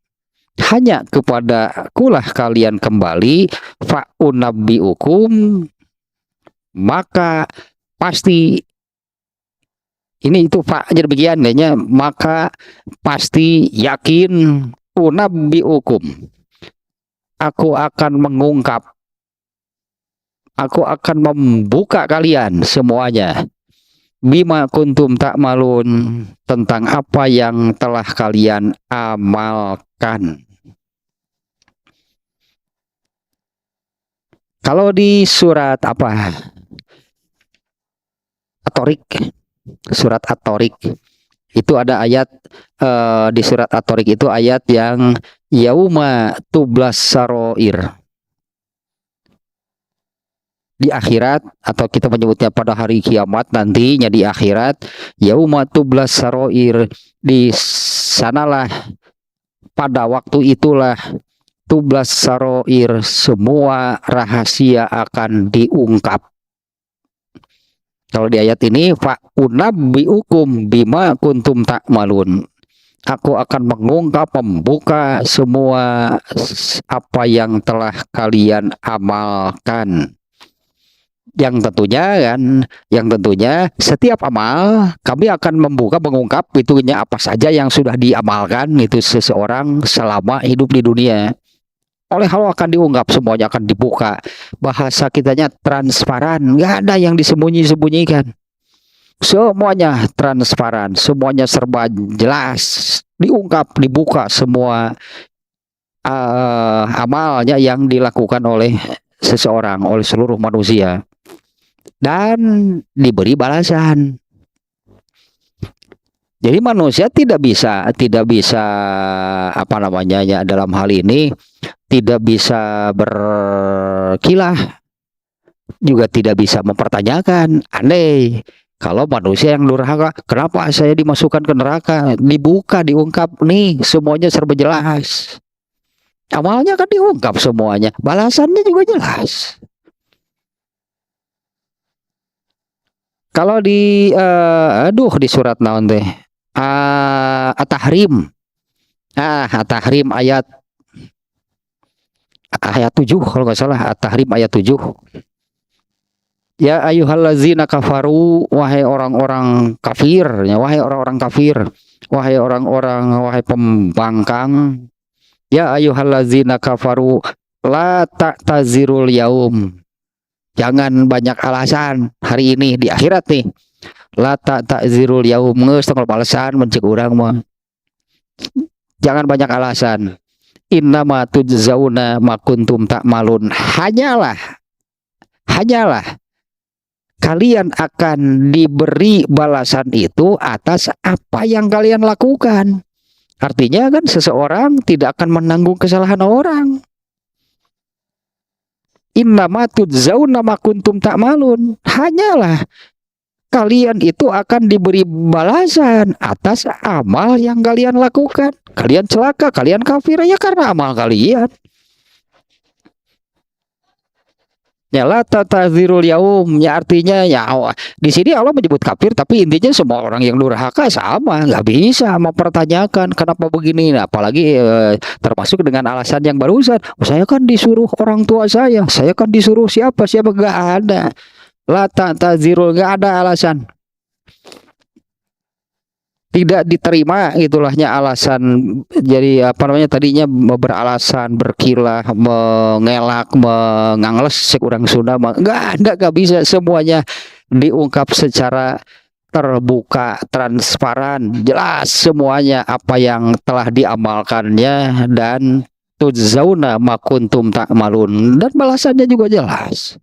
hanya kepada akulah kalian kembali. Fa unabbiukum, maka pasti ini itu fa jadi bagian kayaknya, maka pasti yakin, unabbiukum, aku akan mengungkap, aku akan membuka kalian semuanya, bima kuntum ta'malun, tentang apa yang telah kalian amalkan. Kalau di surat apa? At-Thariq, surat At-Thariq itu ada ayat, di surat At-Thariq itu ayat yang yauma tublas saroir, di akhirat, atau kita menyebutnya pada hari kiamat nantinya di akhirat, yauma tublas saroir, di sanalah, pada waktu itulah, tublas saroir, semua rahasia akan diungkap. Kalau di ayat ini fa unabbiukum bima kuntum ta'malun, aku akan mengungkap, membuka semua apa yang telah kalian amalkan. Yang tentunya setiap amal kami akan membuka, mengungkap itunya apa saja yang sudah diamalkan itu seseorang selama hidup di dunia. Oleh Allah akan diungkap, semuanya akan dibuka. Bahasa kitanya transparan, nggak ada yang disembunyi-sembunyikan. Semuanya transparan, semuanya serba jelas, diungkap, dibuka semua amalnya yang dilakukan oleh seseorang, oleh seluruh manusia, dan diberi balasan. Jadi manusia tidak bisa apa namanya ya, dalam hal ini tidak bisa berkilah, juga tidak bisa mempertanyakan. Aneh kalau manusia yang durhaka, kenapa saya dimasukkan ke neraka? Dibuka, diungkap, nih semuanya serba jelas. Amalnya kan diungkap semuanya, balasannya juga jelas. Kalau di di surat naon teh, At-Tahrim, At-Tahrim ayat 7 kalau nggak salah, At-Tahrim ayat 7. Ya ayyuhallazina kafaru, wahai orang-orang kafir, ya wahai orang-orang kafir, wahai orang-orang, wahai pembangkang. Ya ayyuhallazina kafaru la ta'tazirul yaum, jangan banyak alasan hari ini di akhirat nih. La ta'tazirul yaum, geus tong alasan mencek urang mah. Jangan banyak alasan. Innama tujzauna ma kuntum ta'malun, hanyalah kalian akan diberi balasan itu atas apa yang kalian lakukan. Artinya kan seseorang tidak akan menanggung kesalahan orang. Innama tujzauna ma kuntum ta'malun, hanyalah kalian itu akan diberi balasan atas amal yang kalian lakukan. Kalian celaka, kalian kafir ya karena amal kalian. Ya la tatazirul yaum, ya artinya ya di sini Allah menyebut kafir, tapi intinya semua orang yang durhaka sama, nggak bisa mempertanyakan kenapa begini. Nah, apalagi termasuk dengan alasan yang barusan, "Oh, saya kan disuruh orang tua saya kan disuruh siapa siapa, nggak ada. La tatazirul, nggak ada alasan, tidak diterima itulahnya alasan. Jadi apa namanya tadinya beralasan, berkilah, mengelak, mengangles cek orang Sunda nggak bisa, semuanya diungkap secara terbuka, transparan, jelas semuanya apa yang telah diamalkannya, dan tujzauna ma kuntum ta'malun, dan balasannya juga jelas.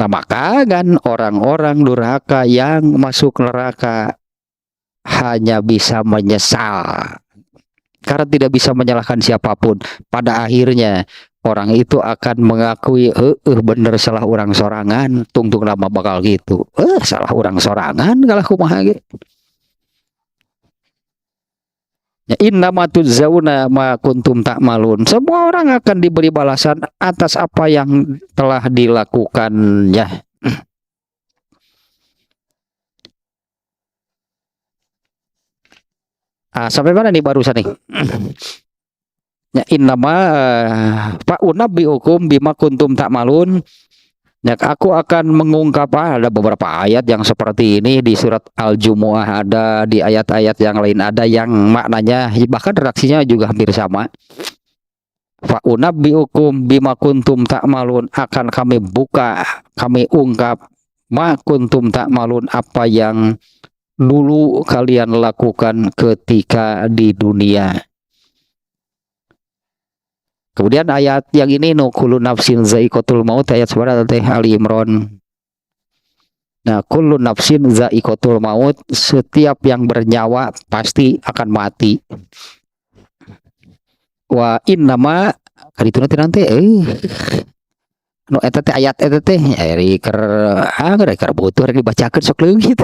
Nah, maka kan orang-orang durhaka yang masuk neraka hanya bisa menyesal karena tidak bisa menyalahkan siapapun. Pada akhirnya orang itu akan mengakui, bener salah orang sorangan, tungtung lama bakal gitu, salah orang sorangan kalau kumaha ge. Ya, innama tujzauna ma kuntum ta'malun, semua orang akan diberi balasan atas apa yang telah dilakukannya. Sampai mana nih barusan nih? Ya, innama fa unabbiukum bima kuntum ta'malun. Ya, aku akan mengungkap, ada beberapa ayat yang seperti ini di surat Al-Jumu'ah, ada di ayat-ayat yang lain, ada yang maknanya bahkan redaksinya juga hampir sama. Fa unabbiukum bima kuntum ta'malun, akan kami buka, kami ungkap, ma kuntum ta'malun, apa yang dulu kalian lakukan ketika di dunia. Kemudian ayat yang ini, no kullu nafsin za'iqatul maut, ayat seberapa teh Ali Imran. Nah, kullu nafsin za'iqatul maut, setiap yang bernyawa pasti akan mati. Wa innama kaditu nanti no eta teh ayat eta teh keur butuh dibacakeun sok leungit.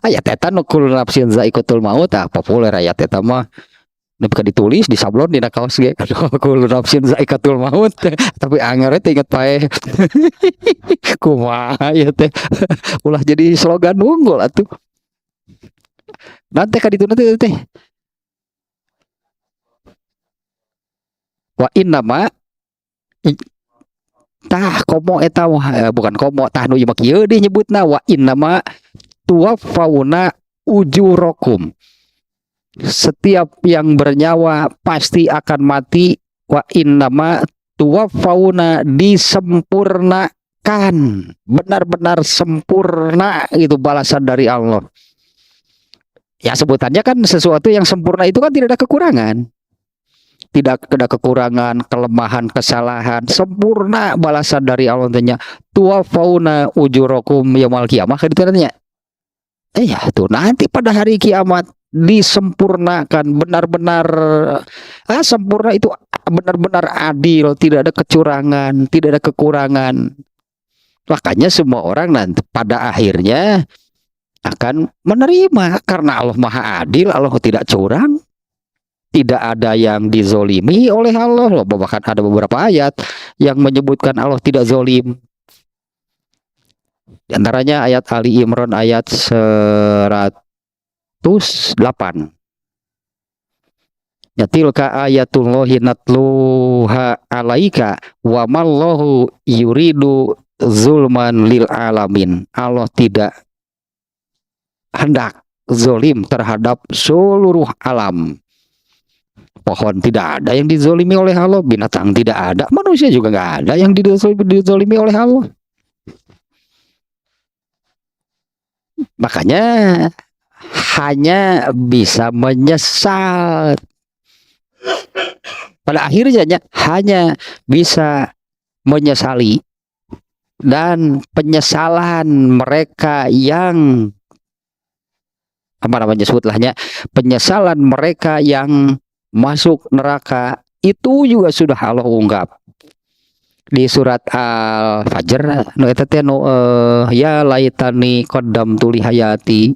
Ayat eta no kullu nafsin za'iqatul maut, populer ayat eta mah. Nepika ditulis di sablon dina kaos ge, kullu nafsin za'iqatul maut, tapi anger teh inget pae. Kumaha ya teh, ulah jadi slogan unggul atuh. Nanti ka ditu nanti teh wa innama tah komo eta bukan komo, tah nu ieu mah kieu deui nyebutna, wa innama tuwaffauna ujurakum, setiap yang bernyawa pasti akan mati. Wa innama tuwaffauna, disempurnakan, benar-benar sempurna itu balasan dari Allah. Ya, sebutannya kan sesuatu yang sempurna itu kan tidak ada kekurangan, tidak ada kekurangan, kelemahan, kesalahan, sempurna balasan dari Allah. Tanya tuwaffauna ujurakum yaumil qiyamah, kan ditanya ya tuh nanti pada hari kiamat disempurnakan, benar-benar sempurna itu benar-benar adil, tidak ada kecurangan, tidak ada kekurangan. Makanya semua orang nanti pada akhirnya akan menerima, karena Allah maha adil, Allah tidak curang, tidak ada yang dizolimi oleh Allah loh. Bahkan ada beberapa ayat yang menyebutkan Allah tidak zolim. Di antaranya ayat Ali Imran ayat 108. Ya tilka ayatullahi natluha alaika wa mallahu yuridu zulman lil alamin. Allah tidak hendak zolim terhadap seluruh alam. Pohon tidak ada yang dizolimi oleh Allah, binatang tidak ada, manusia juga nggak ada yang dizolimi oleh Allah. Makanya hanya bisa menyesal. Pada akhirnya hanya bisa menyesali, dan penyesalan mereka yang apa namanya sebutlahnya, penyesalan mereka yang masuk neraka itu juga sudah Allah ungkap di surat Al-Fajr. No eta teh no ya laitani qaddamtu li hayati,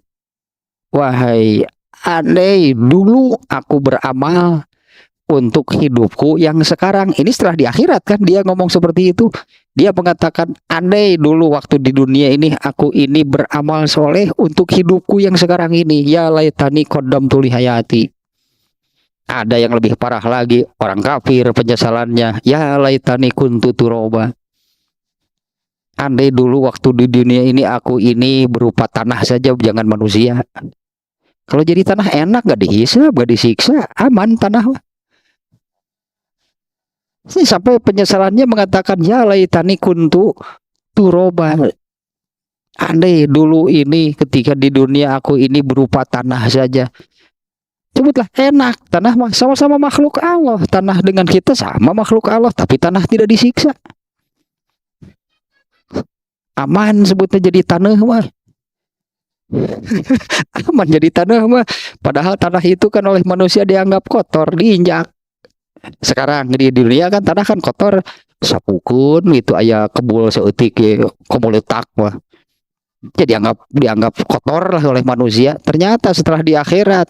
wahai andai dulu aku beramal untuk hidupku yang sekarang. Ini setelah di akhirat kan dia ngomong seperti itu. Dia mengatakan, andai dulu waktu di dunia ini aku ini beramal soleh untuk hidupku yang sekarang ini, ya laitani qaddamtu li hayati. Ada yang lebih parah lagi, orang kafir penyesalannya, ya laitani kuntu turoba. Andai dulu waktu di dunia ini aku ini berupa tanah saja, jangan manusia. Kalau jadi tanah enak, gak dihisab, gak disiksa, aman tanah. Sampai penyesalannya mengatakan, ya laitani kuntu turoba. Andai dulu ini ketika di dunia aku ini berupa tanah saja. Sebutlah enak, tanah sama-sama makhluk Allah. Tanah dengan kita sama makhluk Allah, tapi tanah tidak disiksa. Aman sebutnya jadi tanah mah. Aman jadi tanah mah. Padahal tanah itu kan oleh manusia dianggap kotor, diinjak. Sekarang di dunia kan tanah kan kotor, sapukun gitu aya kebul seutik komuletak mah. Jadi dianggap kotor lah oleh manusia. Ternyata setelah di akhirat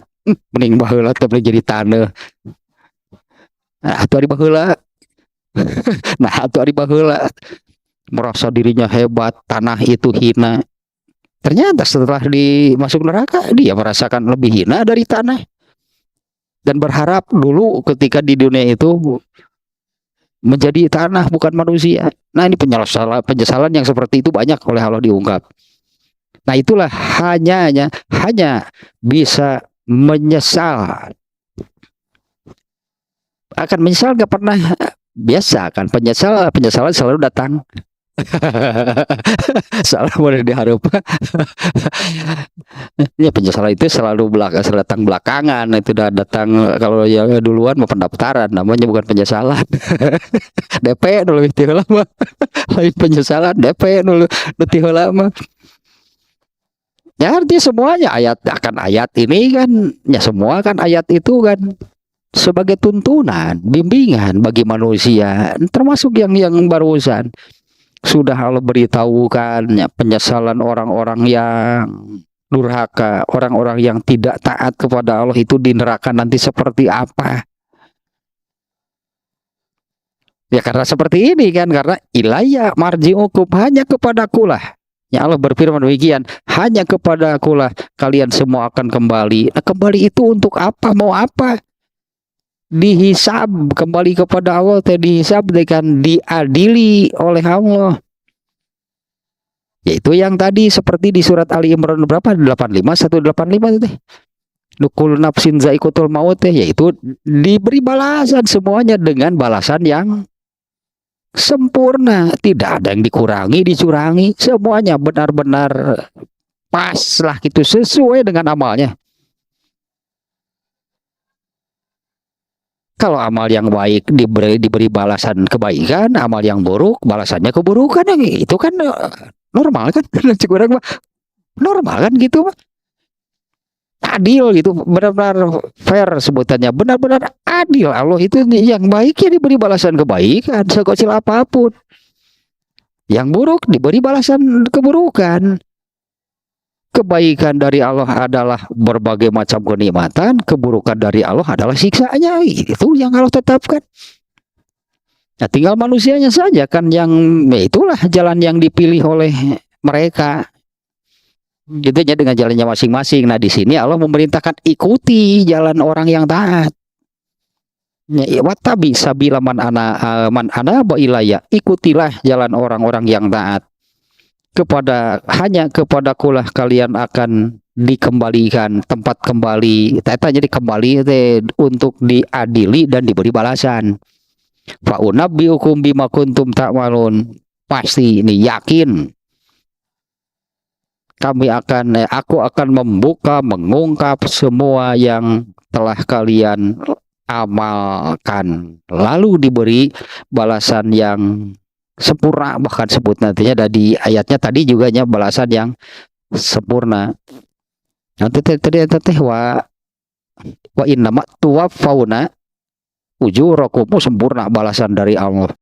mending baheula teh jadi tanah. Nah, atuh ari baheula. Nah, atuh ari baheula. Merasa dirinya hebat, tanah itu hina. Ternyata setelah masuk neraka dia merasakan lebih hina dari tanah. Dan berharap dulu ketika di dunia itu menjadi tanah bukan manusia. Nah, ini penyesalan yang seperti itu banyak oleh Allah diungkap. Nah, itulah hanya bisa menyesal. Akan menyesal gak pernah biasa kan, penyesalan selalu datang. Selalu boleh diharap. Ya, penyesalan itu selalu datang belakangan. Itu udah datang kalau yang duluan mau pendaftaran, namanya bukan penyesalan. DP dulu itu lama. Lain penyesalan, DP dulu itu lama. Ya, artinya semuanya ayat ini kan, ya semua kan ayat itu kan sebagai tuntunan, bimbingan bagi manusia, termasuk yang barusan sudah Allah beritahukan ya, penyesalan orang-orang yang durhaka, orang-orang yang tidak taat kepada Allah itu di neraka nanti seperti apa. Ya karena seperti ini kan, karena ilayya marji'ukum, hanya kepadakulah. Ya Allah berfirman demikian, hanya kepadakulah kalian semua akan kembali. Nah, kembali itu untuk apa? Mau apa? Dihisab, kembali kepada Allah, dihisab dengan diadili oleh Allah. Yaitu yang tadi seperti di surat Ali Imran berapa? 85 185 itu teh. Nukul nafsin za'iqatul maut teh, yaitu diberi balasan semuanya dengan balasan yang sempurna, tidak ada yang dikurangi, dicurangi, semuanya benar-benar pas lah gitu, sesuai dengan amalnya. Kalau amal yang baik diberi balasan kebaikan, amal yang buruk balasannya keburukan, yang itu kan normal kan, normal kan gitu, adil gitu, benar-benar fair sebutannya, benar-benar adil. Allah itu yang baik ya diberi balasan kebaikan sekecil apapun, yang buruk diberi balasan keburukan. Kebaikan dari Allah adalah berbagai macam kenikmatan, keburukan dari Allah adalah siksanya. Itu yang Allah tetapkan. Nah, tinggal manusianya saja kan yang itulah jalan yang dipilih oleh mereka. Gitu ya, dengan jalannya masing-masing. Nah, di sini Allah memerintahkan ikuti jalan orang yang taat. Ya, watabi sabila man ana ba ilayya, ikutilah jalan orang-orang yang taat. Hanya kepadakulah kalian akan dikembalikan, tempat kembali. Tanya dikembali untuk diadili dan diberi balasan. Fa unabbiukum bima kuntum ta'malun. Pasti ini yakin aku akan mengungkap semua yang telah kalian amalkan, lalu diberi balasan yang sempurna. Bahkan sebut nantinya dari ayatnya tadi juga balasan yang sempurna. Nanti tadi wa innama tuwaffawna ujurakum, sempurna balasan dari Allah.